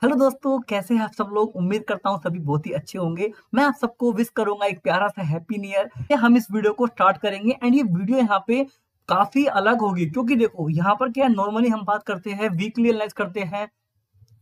Hello दोस्तों, कैसे हैं आप सब लोग। उम्मीद करता हूँ सभी बहुत ही अच्छे होंगे। मैं आप सबको विश करूंगा एक प्यारा सा हैप्पी न्यू ईयर। हम इस वीडियो को स्टार्ट करेंगे एंड ये वीडियो यहाँ पे काफी अलग होगी, क्योंकि देखो यहाँ पर क्या है, नॉर्मली हम बात करते हैं, वीकली एनालाइज करते हैं,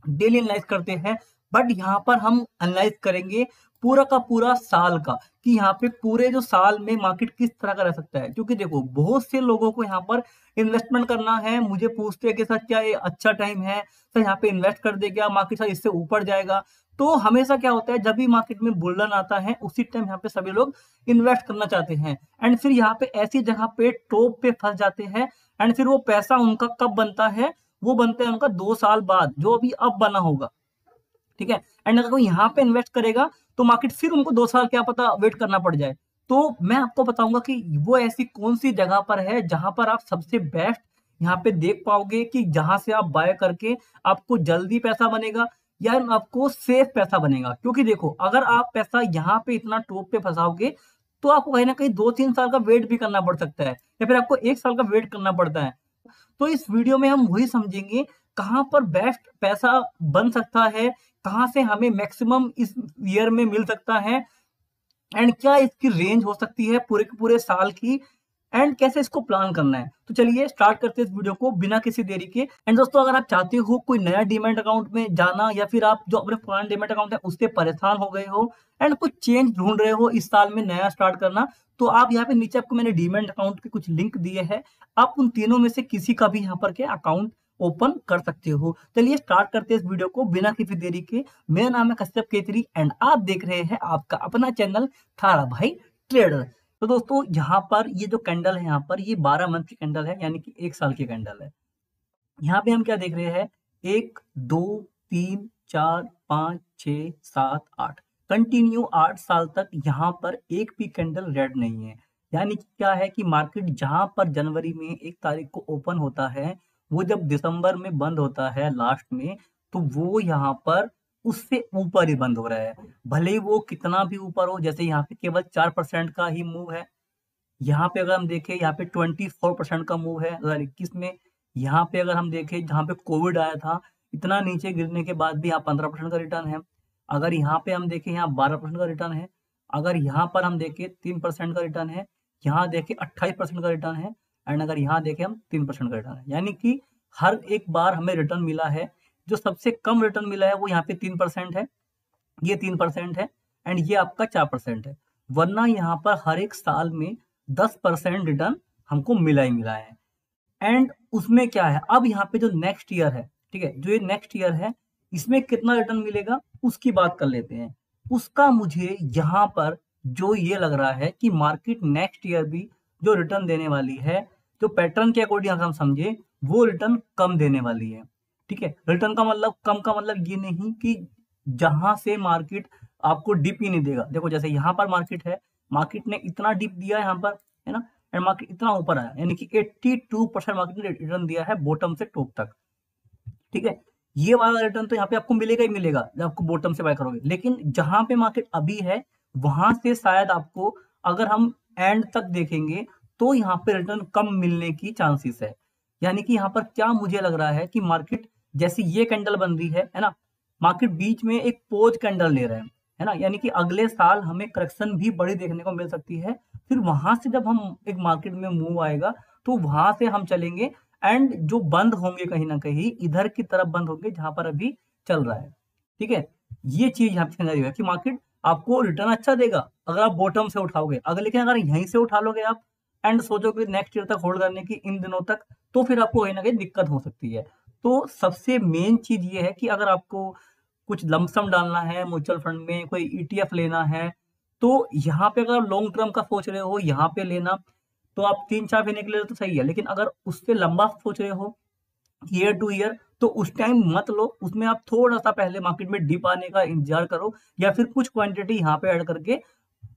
डेली एनालाइज करते हैं। बट यहाँ पर हम एनालाइज करेंगे पूरा का पूरा साल का, कि यहाँ पे पूरे जो साल में मार्केट किस तरह का रह सकता है। क्योंकि देखो बहुत से लोगों को यहाँ पर इन्वेस्टमेंट करना है, मुझे पूछते हैं कि सर क्या ये अच्छा टाइम है, सर यहाँ पे इन्वेस्ट कर दे क्या, मार्केट सर इससे ऊपर जाएगा। तो हमेशा क्या होता है, जब भी मार्केट में बुल्रन आता है उसी टाइम यहाँ पे सभी लोग इन्वेस्ट करना चाहते हैं एंड फिर यहाँ पे ऐसी जगह पे टॉप पे फंस जाते हैं। एंड फिर वो पैसा उनका कब बनता है, वो बनते हैं उनका 2 साल बाद, जो अभी अब बना होगा। ठीक है। एंड अगर कोई यहाँ पे इन्वेस्ट करेगा तो मार्केट फिर उनको 2 साल क्या पता वेट करना पड़ जाए। तो मैं आपको बताऊंगा कि वो ऐसी कौन सी जगह पर है जहां पर आप सबसे बेस्ट यहाँ पे देख पाओगे, कि जहां से आप बाय करके आपको जल्दी पैसा बनेगा या आपको सेफ पैसा बनेगा। क्योंकि देखो अगर आप पैसा यहाँ पे इतना टॉप पे फंसाओगे तो आपको कहीं ना कहीं 2-3 साल का वेट भी करना पड़ सकता है, या फिर आपको 1 साल का वेट करना पड़ता है। तो इस वीडियो में हम वही समझेंगे कहाँ पर बेस्ट पैसा बन सकता है, कहाँ से हमें मैक्सिमम इस ईयर में मिल सकता है, एंड क्या इसकी रेंज हो सकती है पूरे के पूरे साल की, एंड कैसे इसको प्लान करना है। तो चलिए स्टार्ट करते हैं इस वीडियो को बिना किसी देरी के। एंड दोस्तों, अगर आप चाहते हो कोई नया डीमैट अकाउंट में जाना, या फिर आप जो अपने पुराने डीमैट अकाउंट है उससे परेशान हो गए हो एंड कुछ चेंज ढूंढ रहे हो इस साल में नया स्टार्ट करना, तो आप यहाँ पे नीचे आपको मैंने डीमैट अकाउंट के कुछ लिंक दिए हैं। आप उन तीनों में से किसी का भी यहाँ पर के अकाउंट ओपन कर सकते हो। चलिए स्टार्ट करते हैं इस वीडियो को बिना किसी देरी के। मेरा नाम है कश्यप केतरी एंड आप देख रहे हैं आपका अपना चैनल थारा भाई ट्रेडर। तो दोस्तों यहाँ पर ये जो कैंडल है, यहाँ पर ये 12 मंथ की कैंडल है, यानी कि 1 साल की कैंडल है। यहाँ पे हम क्या देख रहे हैं, 1 2 3 4 5 6 7 8 कंटिन्यू 8 साल तक यहाँ पर एक भी कैंडल रेड नहीं है। यानी कि क्या है कि मार्केट जहां पर जनवरी में 1 तारीख को ओपन होता है, वो जब दिसंबर में बंद होता है लास्ट में, तो वो यहाँ पर उससे ऊपर ही बंद हो रहा है। भले ही वो कितना भी ऊपर हो, जैसे यहाँ पे केवल 4% का ही मूव है। यहाँ पे अगर हम देखें, यहाँ पे 24% का मूव है 2021 में। यहाँ पे अगर हम देखें, जहाँ पे कोविड आया था, इतना नीचे गिरने के बाद भी यहाँ 15% का रिटर्न है। अगर यहाँ पे हम देखें, यहाँ 12% का रिटर्न है। अगर यहाँ पर हम देखें 3% का रिटर्न है। यहाँ देखें 28% का रिटर्न है। एंड अगर यहाँ देखें हम 3% का रिटर्न है। यानी कि हर एक बार हमें रिटर्न मिला है। जो सबसे कम रिटर्न मिला है वो यहाँ पे 3% है, ये 3% है, एंड ये आपका 4% है। वरना यहाँ पर हर एक साल में 10% रिटर्न हमको मिला ही मिला है। एंड उसमें क्या है, अब यहाँ पे जो नेक्स्ट ईयर है, ठीक है, जो ये नेक्स्ट ईयर है, इसमें कितना रिटर्न मिलेगा उसकी बात कर लेते हैं। उसका मुझे यहाँ पर जो ये लग रहा है कि मार्केट नेक्स्ट ईयर भी जो रिटर्न देने वाली है, जो पैटर्न के अकॉर्डिंग अगर हम समझे, वो रिटर्न कम देने वाली है। ठीक है, रिटर्न का मतलब, कम का मतलब ये नहीं कि जहां से मार्केट आपको डिप ही नहीं देगा। देखो जैसे यहाँ पर मार्केट है, मार्केट ने इतना डिप दिया है यहाँ पर, है ना, एंड मार्केट इतना ऊपर आया, यानी कि 82% मार्केट ने रिटर्न दिया है बॉटम से टॉप तक। ठीक है, ये वाला रिटर्न तो यहाँ पे आपको मिलेगा ही मिलेगा जब आपको बॉटम से बाय करोगे। लेकिन जहां पे मार्केट अभी है, वहां से शायद आपको, अगर हम एंड तक देखेंगे, तो यहाँ पे रिटर्न कम मिलने की चांसेस है। यानी कि यहाँ पर क्या मुझे लग रहा है कि मार्केट, जैसे ये कैंडल बन रही है ना, मार्केट बीच में एक पोज कैंडल ले रहे हैं, है ना, यानी कि अगले साल हमें करेक्शन भी बड़ी देखने को मिल सकती है। फिर वहां से जब हम एक मार्केट में मूव आएगा, तो वहां से हम चलेंगे एंड जो बंद होंगे कहीं ना कहीं इधर की तरफ बंद होंगे जहां पर अभी चल रहा है। ठीक है, ये चीज यहाँ पे सिनेरियो है कि मार्केट आपको रिटर्न अच्छा देगा अगर आप बॉटम से उठाओगे। अगर लेकिन अगर यहीं से उठा लोगे आप एंड सोचोगे नेक्स्ट ईयर तक होल्ड करने की इन दिनों तक, तो फिर आपको कहीं ना कहीं दिक्कत हो सकती है। तो सबसे मेन चीज ये है कि अगर आपको कुछ लमसम डालना है म्यूचुअल फंड में, कोई ईटीएफ लेना है, तो यहाँ पे अगर लॉन्ग टर्म का सोच रहे हो यहाँ पे लेना, तो आप 3-4 महीने के लिए तो सही है। लेकिन अगर उससे लंबा सोच रहे हो, ईयर टू ईयर, तो उस टाइम मत लो। उसमें आप थोड़ा सा पहले मार्केट में डिप आने का इंतजार करो, या फिर कुछ क्वांटिटी यहाँ पे ऐड करके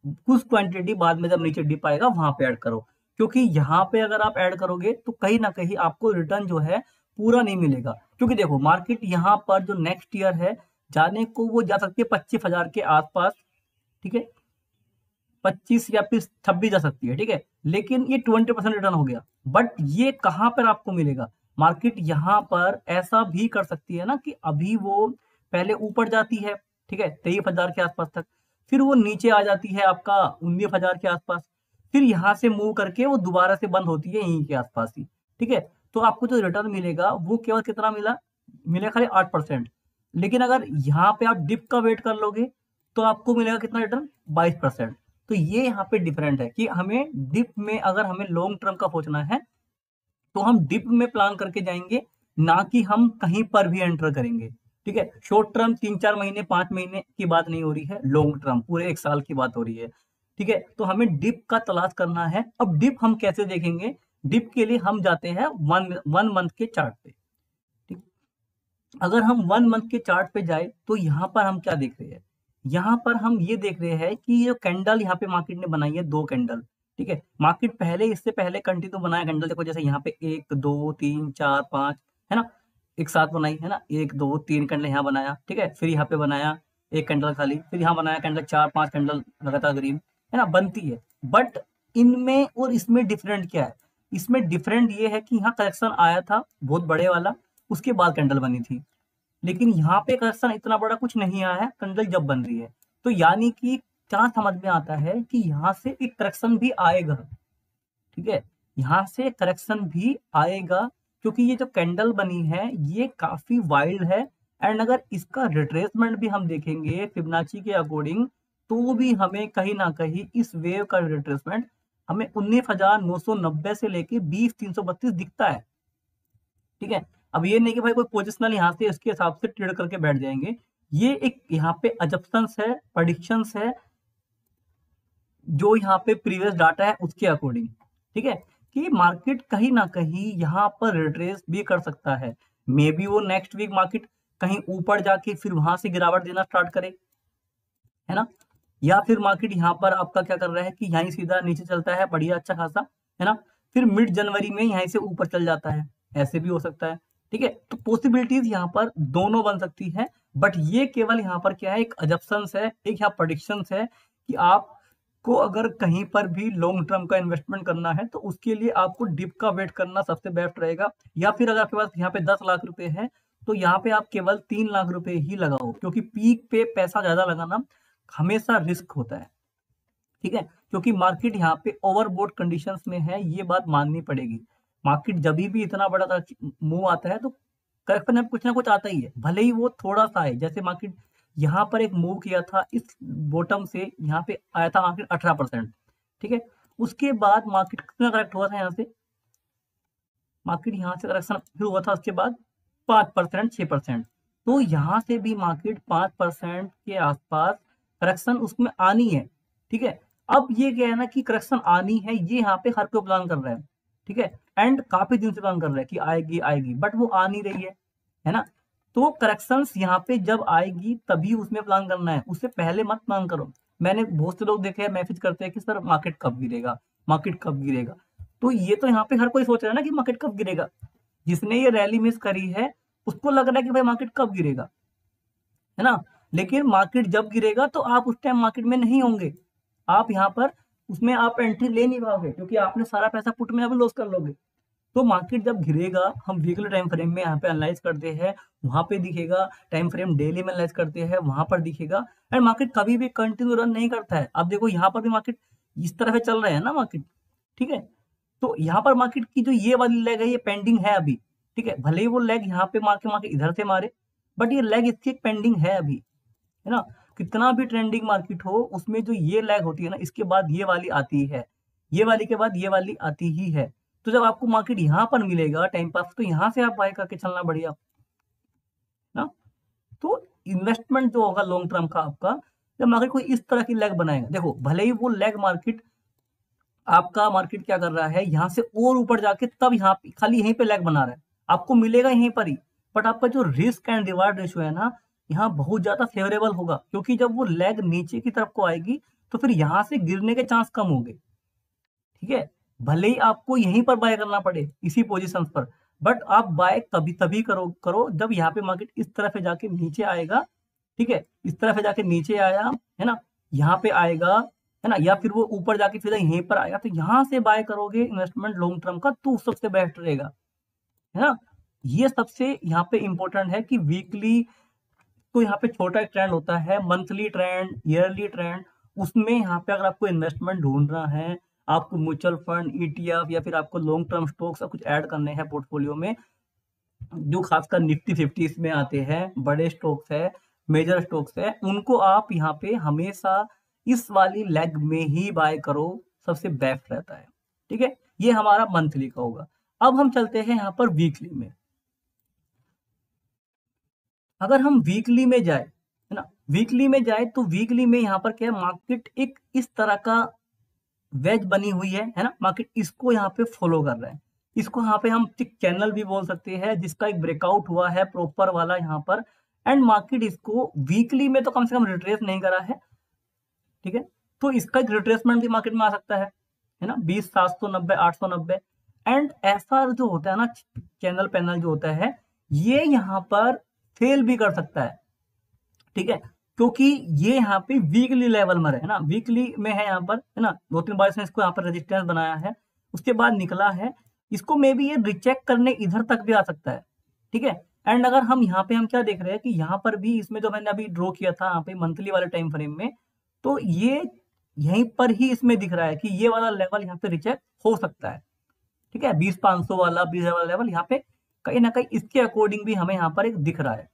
कुछ क्वांटिटी बाद में जब नीचे डिप आएगा वहां पे ऐड करो। क्योंकि यहाँ पे अगर आप ऐड करोगे तो कहीं ना कहीं आपको रिटर्न जो है पूरा नहीं मिलेगा। क्योंकि देखो मार्केट यहाँ पर जो नेक्स्ट ईयर है, जाने को वो जा सकती है 25,000 के आसपास। ठीक है, 25 या फिर 26 जा सकती है। ठीक है, लेकिन ये 20% रिटर्न हो गया। बट ये कहाँ पर आपको मिलेगा, मार्केट यहाँ पर ऐसा भी कर सकती है ना कि अभी वो पहले ऊपर जाती है, ठीक है, 23,000 के आसपास तक, फिर वो नीचे आ जाती है आपका 19,000 के आसपास, फिर यहाँ से मूव करके वो दोबारा से बंद होती है यहीं के आसपास ही, ठीक है। तो आपको जो रिटर्न मिलेगा वो केवल कितना मिलेगा खाली 8%। लेकिन अगर यहाँ पे आप डिप का वेट कर लोगे तो आपको मिलेगा कितना रिटर्न, 22%। तो ये यहाँ पे डिफरेंट है कि हमें डिप में अगर हमें लॉन्ग टर्म का सोचना है तो हम डिप में प्लान करके जाएंगे, ना कि हम कहीं पर भी एंटर करेंगे, ठीक है। शॉर्ट टर्म 3-4 महीने 5 महीने की बात नहीं हो रही है, लॉन्ग टर्म पूरे 1 साल की बात हो रही है, ठीक है। तो हमें डिप का तलाश करना है। अब डिप हम कैसे देखेंगे, डिप के लिए हम जाते हैं वन मंथ के चार्ट पे, ठीक। अगर हम 1 मंथ के चार्ट पे जाए तो यहाँ पर हम क्या देख रहे हैं, यहाँ पर हम ये देख रहे हैं कि ये कैंडल यहाँ पे मार्केट ने बनाई है 2 कैंडल, ठीक है। मार्केट पहले इससे पहले कंटिन्यू बनाया कैंडल, देखो जैसे यहाँ पे 1 2 3 4 5 है ना, एक साथ बनाई है ना, 1 2 3 कैंडल यहाँ बनाया, ठीक है, फिर यहाँ पे बनाया एक कैंडल खाली, फिर यहाँ बनाया कैंडल 4-5 कैंडल लगातार ग्रीन, है ना, बनती है। बट इनमें और इसमें डिफरेंट क्या है, इसमें डिफरेंट ये है कि यहाँ करेक्शन आया था बहुत बड़े वाला, उसके बाद कैंडल बनी थी। लेकिन यहाँ पे करेक्शन इतना बड़ा कुछ नहीं आया है, कैंडल जब बन रही है। तो यानी कि क्या समझ में आता है कि यहाँ से एक करेक्शन भी आएगा, ठीक है, यहाँ से करेक्शन भी आएगा, क्योंकि ये जो कैंडल बनी है ये काफी वाइल्ड है। एंड अगर इसका रिट्रेसमेंट भी हम देखेंगे फिबोनाची के अकॉर्डिंग, तो भी हमें कहीं ना कहीं इस वेव का रिट्रेसमेंट हमें 19,990 से लेके 20,332 दिखता है, ठीक है। अब ये नहीं कि भाई कोई पोजिशनल यहाँ से इसके हिसाब से ट्रेड करके बैठ जाएंगे, ये एक यहाँ पे अजप्शंस है, प्रेडिक्शंस है, जो यहाँ पे प्रीवियस डाटा है उसके अकॉर्डिंग, ठीक है, कि मार्केट कहीं ना कहीं यहाँ पर रिट्रेस भी कर सकता है। मे बी वो नेक्स्ट वीक मार्केट कहीं ऊपर जाके फिर वहां से गिरावट देना स्टार्ट करे, है ना, या फिर मार्केट यहाँ पर आपका क्या कर रहा है कि यहीं सीधा नीचे चलता है बढ़िया अच्छा खासा, है ना, फिर मिड जनवरी में यहीं से ऊपर चल जाता है, ऐसे भी हो सकता है, ठीक है। तो पॉसिबिलिटीज यहाँ पर दोनों बन सकती है, बट ये केवल यहाँ पर क्या है, एक अजप्शंस है, एक यहाँ प्रेडिक्शंस है कि आपको अगर कहीं पर भी लॉन्ग टर्म का इन्वेस्टमेंट करना है तो उसके लिए आपको डिप का वेट करना सबसे बेस्ट रहेगा। या फिर अगर आपके पास यहाँ पे 10 लाख रुपए है तो यहाँ पे आप केवल 3 लाख रुपए ही लगाओ, क्योंकि पीक पे पैसा ज्यादा लगाना हमेशा रिस्क होता है, ठीक है, क्योंकि मार्केट यहाँ पे ओवरबोट कंडीशंस में है, ये बात माननी पड़ेगी। मार्केट जब भी इतना बड़ा मूव आता है तो करेक्शन में कुछ ना कुछ आता ही है, भले ही वो थोड़ा सा है। जैसे मार्केट यहाँ पर एक मूव किया था इस बॉटम से, यहाँ पे आया था मार्केट 18%, ठीक है, उसके बाद मार्केट कितना करेक्ट हुआ था, यहाँ से मार्केट यहाँ से करेक्शन फिर हुआ था, उसके बाद 5% 6%, तो यहाँ से भी मार्केट 5% के आसपास करेक्शन उसमें आनी है, ठीक है। अब ये क्या है ना कि करेक्शन आनी है, ये यहाँ पे हर कोई प्लान कर रहा है, ठीक है, एंड काफी दिन से प्लान कर रहा है कि आएगी आएगी, बट वो आ नहीं रही है ना। तो करेक्शंस यहाँ पे जब आएगी तभी उसमें प्लान करना है, उससे पहले मत प्लान करो। मैंने बहुत से लोग देखे हैं मैसेज करते हैं कि सर मार्केट कब गिरेगा, मार्केट कब गिरेगा। तो ये तो यहाँ पे हर कोई सोच रहा है ना कि मार्केट कब गिरेगा, जिसने ये रैली मिस करी है उसको लग रहा है कि भाई मार्केट कब गिरेगा, है ना। लेकिन मार्केट जब गिरेगा तो आप उस टाइम मार्केट में नहीं होंगे, आप यहाँ पर उसमें आप एंट्री ले नहीं पाओगे, क्योंकि आपने सारा पैसा पुट में अभी लॉस कर लोगे। तो मार्केट जब गिरेगा, हम वीकली टाइम फ्रेम में यहाँ पे एनालाइज करते हैं, वहां पे दिखेगा, टाइम फ्रेम डेली में एनालाइज करते हैं, वहां पर दिखेगा। एंड मार्केट कभी भी कंटिन्यू रन नहीं करता है। अब देखो यहाँ पर भी मार्केट इस तरह से चल रहा है ना मार्केट, ठीक है। तो यहाँ पर मार्केट की जो ये वाली लेग है ये पेंडिंग है अभी, ठीक है, भले ही वो लेग यहाँ पे मार्केट इधर से मारे, बट ये लेग इसकी पेंडिंग है अभी, है ना। कितना भी ट्रेंडिंग मार्केट हो उसमें जो ये लैग होती है ना, इसके बाद ये वाली आती है, ये वाली के बाद ये वाली आती ही है। तो जब आपको मार्केट यहाँ पर मिलेगा टाइम पास, तो यहाँ से आप बाय करके चलना बढ़िया ना। तो इन्वेस्टमेंट जो होगा लॉन्ग टर्म का आपका, जब मार्केट कोई इस तरह की लेग बनाएगा, देखो भले ही वो लेग मार्केट आपका मार्केट क्या कर रहा है, यहाँ से और ऊपर जाके तब यहाँ पे खाली यहीं पे लेग बना रहा है, आपको मिलेगा यहीं पर ही, बट आपका जो रिस्क एंड रिवार्ड रेशियो है ना, यहाँ बहुत ज्यादा फेवरेबल होगा, क्योंकि जब वो लेग नीचे की तरफ को आएगी तो फिर यहाँ से गिरने के चांस कम होंगे, ठीक है। भले ही आपको यहीं पर बाय करना पड़े इसी पोजीशन पर, बट आप बाय तभी तभी करो जब यहाँ पे मार्केट इस तरफ से जाके नीचे आएगा, ठीक है, इस तरफ से जाके नीचे आया है ना, यहाँ पे आएगा, है ना, या फिर वो ऊपर जाके फिर यहीं पर आएगा, तो यहाँ से बाय करोगे इन्वेस्टमेंट लॉन्ग टर्म का, तो सबसे बेस्ट रहेगा, है ना। ये सबसे यहाँ पे इंपॉर्टेंट है कि वीकली तो यहाँ पे छोटा एक ट्रेंड होता है, मंथली ट्रेंड, ईयरली ट्रेंड। उसमें यहाँ पे अगर आपको इन्वेस्टमेंट ढूंढना है, आपको म्यूचुअल फंड, ईटीएफ या फिर आपको लॉन्ग टर्म स्टॉक्स कुछ ऐड करने हैं पोर्टफोलियो में, जो खासकर निफ्टी 50 इसमें आते हैं, बड़े स्टॉक्स है, मेजर स्टॉक्स है, उनको आप यहाँ पे हमेशा इस वाली लेग में ही बाय करो, सबसे बेस्ट रहता है। ठीक है, ये हमारा मंथली का होगा। अब हम चलते हैं यहाँ पर वीकली में। अगर हम वीकली में जाए, है ना, वीकली में जाए तो वीकली में यहाँ पर क्या है, मार्केट एक इस तरह का वेज बनी हुई है ना, मार्केट इसको यहाँ पे फॉलो कर रहा है। इसको यहाँ पे हम टिक चैनल भी बोल सकते हैं, जिसका एक ब्रेकआउट हुआ है प्रॉपर वाला यहाँ पर, एंड मार्केट इसको वीकली में तो कम से कम रिट्रेस नहीं करा है। ठीक है, तो इसका एक रिट्रेसमेंट भी मार्केट में आ सकता है ना, 20,790, 890। एंड ऐसा जो होता है ना, चैनल पैनल जो होता है, ये यहाँ पर फेल भी कर सकता है। ठीक है, क्योंकि ये यहाँ पे वीकली लेवल में है ना, वीकली में है यहाँ पर, है ना, 2-3 बार इसने इसको यहाँ पर रेजिस्टेंस बनाया है, उसके बाद निकला है, इसको मे बी ये रिचेक करने इधर तक भी आ सकता है। ठीक है, एंड अगर हम यहाँ पे हम क्या देख रहे हैं कि यहाँ पर भी इसमें जो मैंने अभी ड्रॉ किया था यहाँ पे मंथली वाले टाइम फ्रेम में, तो ये यहीं पर ही इसमें दिख रहा है कि ये वाला लेवल यहाँ पे रिचेक हो सकता है। ठीक है, 20,500 वाला, 20,000 वाला लेवल यहाँ पे कहीं ना कहीं इसके अकॉर्डिंग भी हमें यहाँ पर एक दिख रहा है।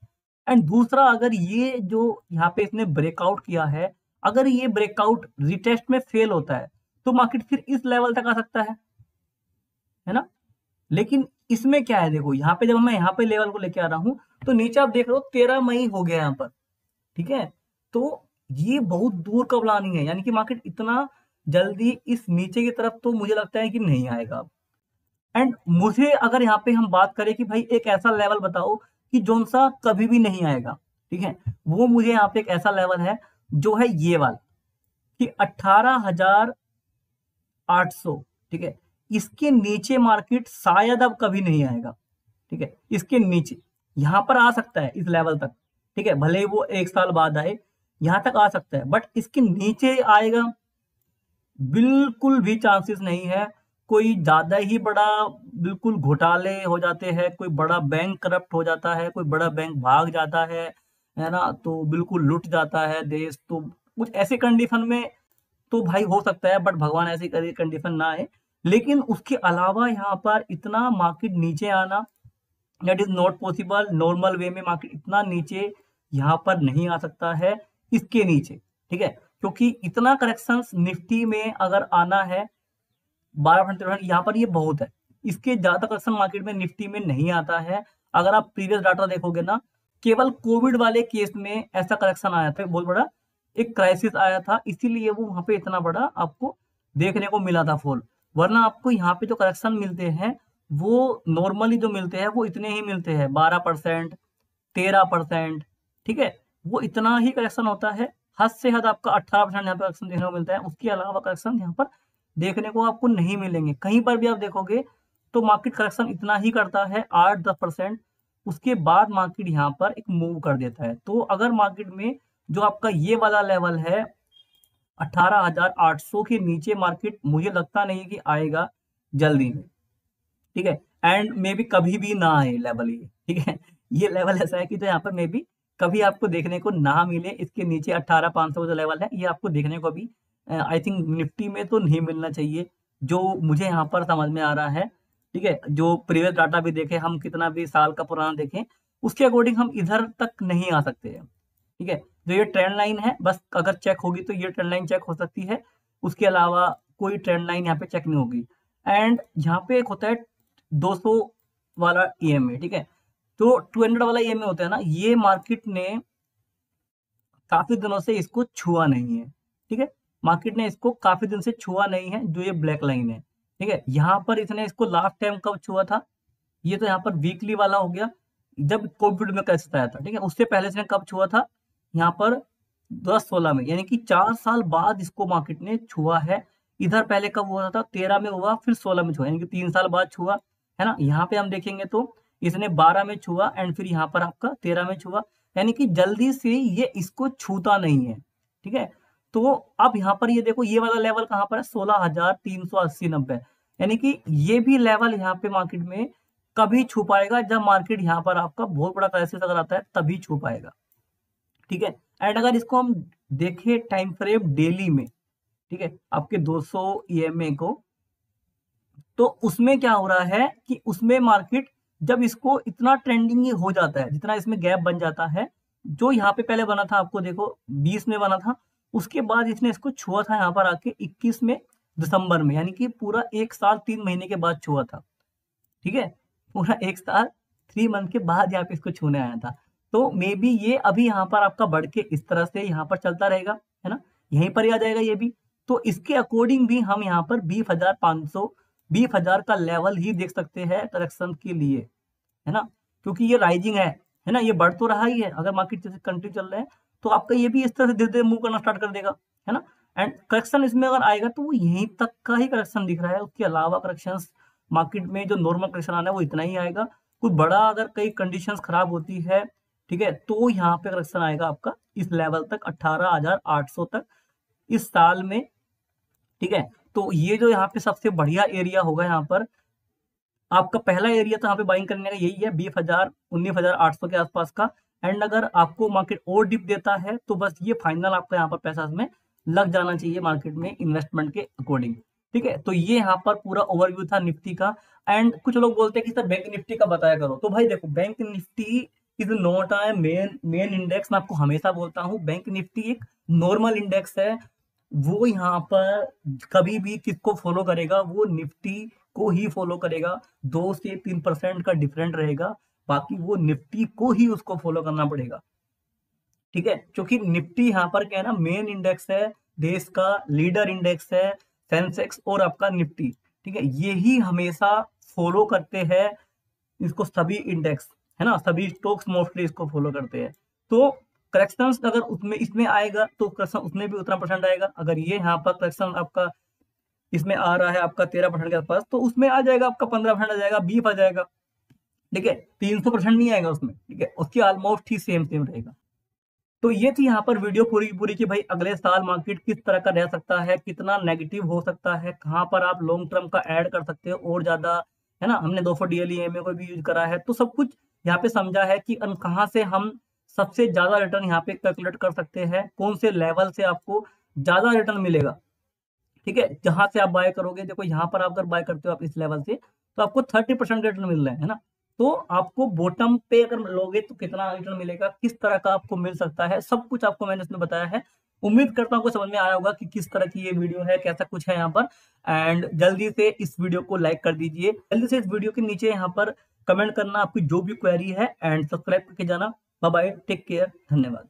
एंड दूसरा, अगर ये जो यहाँ पे इसने ब्रेकआउट किया है, अगर ये ब्रेकआउट रिटेस्ट में फेल होता है, तो मार्केट फिर इस लेवल तक आ सकता है ना। लेकिन इसमें क्या है, देखो यहाँ पे जब मैं यहाँ पे लेवल को लेके आ रहा हूँ, तो नीचे आप देख रहे हो 13 मई हो गया यहाँ पर। ठीक है, तो ये बहुत दूर का प्लानिंग है, यानी कि मार्केट इतना जल्दी इस नीचे की तरफ तो मुझे लगता है कि नहीं आएगा। एंड मुझे अगर यहाँ पे हम बात करें कि भाई एक ऐसा लेवल बताओ कि जोन सा कभी भी नहीं आएगा, ठीक है, वो मुझे यहाँ पे एक ऐसा लेवल है जो है ये वाला कि 18,800। ठीक है, इसके नीचे मार्केट शायद अब कभी नहीं आएगा। ठीक है, इसके नीचे यहाँ पर आ सकता है इस लेवल तक। ठीक है, भले ही वो 1 साल बाद आए, यहाँ तक आ सकता है, बट इसके नीचे आएगा बिल्कुल भी चांसेस नहीं है। कोई ज्यादा ही बड़ा बिल्कुल घोटाले हो जाते हैं, कोई बड़ा बैंक करप्ट हो जाता है, कोई बड़ा बैंक भाग जाता है ना, तो बिल्कुल लुट जाता है देश, तो कुछ ऐसे कंडीशन में तो भाई हो सकता है, बट भगवान ऐसी कंडीशन ना आए। लेकिन उसके अलावा यहाँ पर इतना मार्केट नीचे आना, that is not possible. Normal way में मार्केट इतना नीचे यहाँ पर नहीं आ सकता है, इसके नीचे। ठीक है, क्योंकि इतना करेक्शन निफ्टी में अगर आना है 12%, 13%, यहाँ पर ये बहुत है। इसके ज्यादा करेक्शन मार्केट में निफ्टी में नहीं आता है। अगर आप प्रीवियस डाटा देखोगे ना, केवल कोविड वाले केस में ऐसा करेक्शन आया था, बहुत बड़ा एक क्राइसिस आया था, इसीलिए वो वहां पे इतना बड़ा आपको देखने को मिला था फॉल। वरना आपको यहाँ पे जो करेक्शन मिलते हैं, वो नॉर्मली जो मिलते हैं वो इतने ही मिलते हैं, 12%, 13%। ठीक है, वो इतना ही करेक्शन होता है। हद से हद आपका 18% यहाँ पे करेक्शन देखने को मिलता है, उसके अलावा करेक्शन यहाँ पर देखने को आपको नहीं मिलेंगे। कहीं पर भी आप देखोगे तो मार्केट करेक्शन इतना ही करता है, 8-10%। उसके बाद मार्केट यहाँ पर एक मूव कर देता है। तो अगर मार्केट में जो आपका ये वाला लेवल है 18,800 के नीचे, मार्केट मुझे लगता नहीं है कि आएगा जल्दी में। ठीक है, एंड मे बी कभी भी ना आए लेवल ये। ठीक है, ये लेवल ऐसा है कि जो यहाँ पर मे बी कभी आपको देखने को ना मिले। इसके नीचे 18,500 जो लेवल है, ये आपको देखने को भी आई थिंक निफ्टी में तो नहीं मिलना चाहिए, जो मुझे यहाँ पर समझ में आ रहा है। ठीक है, जो प्रीवियस डाटा भी देखें हम, कितना भी साल का पुराना देखें, उसके अकॉर्डिंग हम इधर तक नहीं आ सकते हैं। ठीक है, जो ये ट्रेंड लाइन है, बस अगर चेक होगी तो ये ट्रेंड लाइन चेक हो सकती है, उसके अलावा कोई ट्रेंड लाइन यहाँ पे चेक नहीं होगी। एंड यहाँ पे एक होता है 200 वाला ईएमए। ठीक है, तो 200 वाला ईएमए होता है ना, ये मार्केट ने काफी दिनों से इसको छुआ नहीं है। ठीक है, मार्केट ने इसको काफी दिन से छुआ नहीं है, जो ये ब्लैक लाइन है। ठीक है, यहाँ पर इसने इसको लास्ट टाइम कब छुआ था, ये तो यहाँ पर वीकली वाला हो गया, जब कोविड में कैसे आया था। ठीक है, उससे पहले इसने कब छुआ था, यहाँ पर 2016 में, यानी कि 4 साल बाद इसको मार्केट ने छुआ है। इधर पहले कब हुआ था, 13 में हुआ, फिर 16 में छुआ, यानी कि 3 साल बाद छुआ, है ना। यहाँ पे हम देखेंगे तो इसने 12 में छुआ, एंड फिर यहाँ पर आपका 13 में छुआ, यानी कि जल्दी से ये इसको छूता नहीं है। ठीक है, तो अब यहाँ पर ये देखो, ये वाला लेवल कहाँ पर है, 16,380-90, यानी कि ये भी लेवल यहाँ पे मार्केट में कभी छू पाएगा, जब मार्केट यहाँ पर आपका बहुत बड़ा क्राइसिस अगर आता है तभी छू पाएगा। ठीक है। एंड अगर इसको हम देखें टाइम फ्रेम डेली में, ठीक है, आपके 200 ईएमए को, तो उसमें क्या हो रहा है कि उसमें मार्केट जब इसको इतना ट्रेंडिंग हो जाता है, जितना इसमें गैप बन जाता है, जो यहाँ पे पहले बना था, आपको देखो 20 में बना था, उसके बाद इसने इसको छुआ था यहाँ पर आके 21 में दिसंबर में, यानी कि पूरा 1 साल 3 महीने के बाद छुआ था, ठीक है, पूरा 1 साल 3 मंथ के बाद यहाँ पे इसको छूने आया था। तो मे बी ये अभी यहाँ पर आपका बढ़ के इस तरह से यहाँ पर चलता रहेगा, है ना, यहीं पर ही आ जाएगा ये भी। तो इसके अकॉर्डिंग भी हम यहाँ पर 20,500 20,000 का लेवल ही देख सकते हैं करेक्शन के लिए, है ना, क्योंकि ये राइजिंग है ना, ये बढ़ तो रहा ही है। अगर मार्केट जैसे कंटिन्यू चल रहा है तो आपका ये भी इस तरह से धीरे धीरे मूव करना स्टार्ट कर देगा, है ना। एंड करेक्शन इसमें अगर आएगा तो वो यहीं तक का ही करेक्शन दिख रहा है, उसके अलावा करेक्शन मार्केट में जो नॉर्मल करेक्शन आना है वो इतना ही आएगा। कोई बड़ा अगर कई कंडीशंस खराब होती है, ठीक है, तो यहाँ पे करेक्शन आएगा आपका इस लेवल तक 18,800 तक इस साल में, ठीक है। तो ये जो यहाँ पे सबसे बढ़िया एरिया होगा, यहाँ पर आपका पहला एरिया तो यहाँ पे बाइंग करने का यही है 20,000 19,800 के आसपास का। एंड अगर आपको मार्केट और डिप देता है तो बस ये फाइनल आपका यहाँ पर पैसा इसमें लग जाना चाहिए मार्केट में इन्वेस्टमेंट के अकॉर्डिंग, ठीक है। तो ये यहाँ पर पूरा ओवरव्यू था निफ्टी का। एंड कुछ लोग बोलते हैं कि सर बैंक निफ्टी का बताया करो, तो भाई देखो, bank Nifty is not a main index. मैं आपको हमेशा बोलता हूँ बैंक निफ्टी एक नॉर्मल इंडेक्स है। वो यहाँ पर कभी भी किसको फॉलो करेगा, वो निफ्टी को ही फॉलो करेगा। 2 से 3% का डिफरेंट रहेगा, बाकी वो निफ्टी को ही उसको फॉलो करना पड़ेगा, ठीक है। क्योंकि निफ्टी यहाँ पर क्या है ना, मेन इंडेक्स है, देश का लीडर इंडेक्स है, सेंसेक्स और आपका निफ्टी, ठीक है, ये ही हमेशा फॉलो करते हैं इसको, सभी इंडेक्स, है ना, सभी स्टॉक्स मोस्टली इसको फॉलो करते हैं। तो करेक्शन अगर उसमें इसमें आएगा तो करेक्शन उसमें भी उतना परसेंट आएगा। अगर ये यहाँ पर करेक्शन आपका इसमें आ रहा है आपका 13% के आसपास, तो उसमें आ जाएगा आपका 15% आ जाएगा, 20 आ जाएगा, ठीक है, 300% नहीं आएगा उसमें, ठीक है, उसकी ऑलमोस्ट ही सेम सेम रहेगा। तो ये थी यहाँ पर वीडियो पूरी की पूरी कि भाई अगले साल मार्केट किस तरह का रह सकता है, कितना नेगेटिव हो सकता है, कहाँ पर आप लॉन्ग टर्म का ऐड कर सकते हो और ज्यादा, है ना। हमने 200 DLE EMA को भी यूज करा है, तो सब कुछ यहाँ पे समझा है कि कहाँ से हम सबसे ज्यादा रिटर्न यहाँ पे कैलकुलेट कर सकते हैं, कौन से लेवल से आपको ज्यादा रिटर्न मिलेगा, ठीक है। जहां से आप बाय करोगे, देखो यहाँ पर आप अगर बाय करते हो आप इस लेवल से, तो आपको 30% रिटर्न मिल रहा है ना। तो आपको बॉटम पे अगर लोगे तो कितना रिटर्न मिलेगा, किस तरह का आपको मिल सकता है, सब कुछ आपको मैंने इसमें बताया है। उम्मीद करता हूँ आपको समझ में आया होगा कि किस तरह की ये वीडियो है, कैसा कुछ है यहाँ पर। एंड जल्दी से इस वीडियो को लाइक कर दीजिए, जल्दी से इस वीडियो के नीचे यहाँ पर कमेंट करना आपकी जो भी क्वेरी है, एंड सब्सक्राइब करके जाना। बाय बाय, टेक केयर, धन्यवाद।